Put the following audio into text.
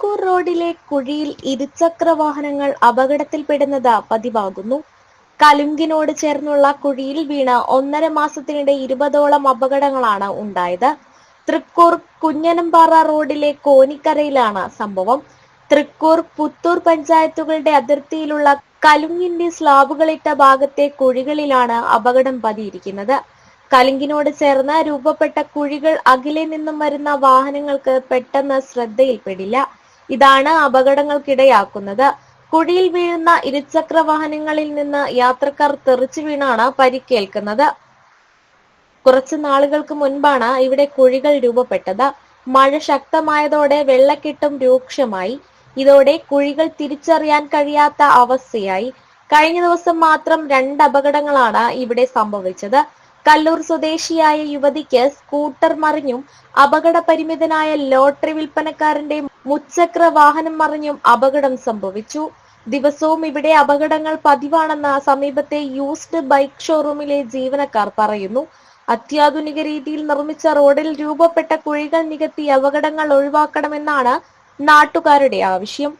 തൃക്കൂർ റോഡിലെ കുഴിയിൽ ഇരുചക്ര വാഹനങ്ങൾ അപകടത്തിൽപ്പെടുന്നത് പതിവാകുന്നു. കലുങ്കിനോട് ചേർന്നുള്ള കുഴിയിൽ വീണ് 1.5 മാസത്തിനിടെ 20ഓളം അപകടങ്ങളാണ് ഉണ്ടായത്. തൃക്കൂർ കുഞ്ഞനമ്പാറ റോഡിലെ കോനിക്കരയിലാണ് സംഭവം. തൃക്കൂർ, പുത്തൂർ പഞ്ചായത്തുകളുടെ അതിർത്തിയിലുള്ള കലുങ്കിന്റെ സ്ലാബുകളിട്ട ഭാഗത്തെ കുഴികളിലാണ് അപകടം പതിയിരിക്കുന്നത്. കലുങ്കിനോട് ചേർന്ന് രൂപപ്പെട്ട കുഴികൾ അകലെ നിന്നും വരുന്ന വാഹനങ്ങൾക്ക് പെട്ടെന്ന് ശ്രദ്ധയിൽപ്പെടില്ല. ഇതാണ് അപകടങ്ങൾക്കിടയാക്കുന്നത്. കുഴിയിൽ വീഴുന്ന ഇരുചക്ര വാഹനങ്ങളിൽ നിന്ന് യാത്രക്കാർ തെറിച്ചു വീണാണ് പരിക്കേൽക്കുന്നത്. കുറച്ചു നാളുകൾക്ക് മുൻപാണ് ഇവിടെ കുഴികൾ രൂപപ്പെട്ടത്. മഴ ശക്തമായതോടെ വെള്ളക്കെട്ടും രൂക്ഷമായി. ഇതോടെ കുഴികൾ തിരിച്ചറിയാൻ കഴിയാത്ത അവസ്ഥയായി. കഴിഞ്ഞ ദിവസം മാത്രം 2 അപകടങ്ങളാണ് ഇവിടെ സംഭവിച്ചത്. കല്ലൂർ സ്വദേശിയായ യുവതിക്ക് സ്കൂട്ടർ മറിഞ്ഞും അപകടപരിമിതനായ ലോട്ടറി വിൽപ്പനക്കാരന്റെ മുച്ചക്ര വാഹനം മറിഞ്ഞും അപകടം സംഭവിച്ചു. ദിവസവും ഇവിടെ അപകടങ്ങൾ പതിവാണെന്ന് സമീപത്തെ യൂസ്ഡ് ബൈക്ക് ഷോറൂമിലെ ജീവനക്കാർ പറയുന്നു. അത്യാധുനിക രീതിയിൽ നിർമ്മിച്ച റോഡിൽ രൂപപ്പെട്ട കുഴികൾ നികത്തി അപകടങ്ങൾ ഒഴിവാക്കണമെന്നാണ് നാട്ടുകാരുടെ ആവശ്യം.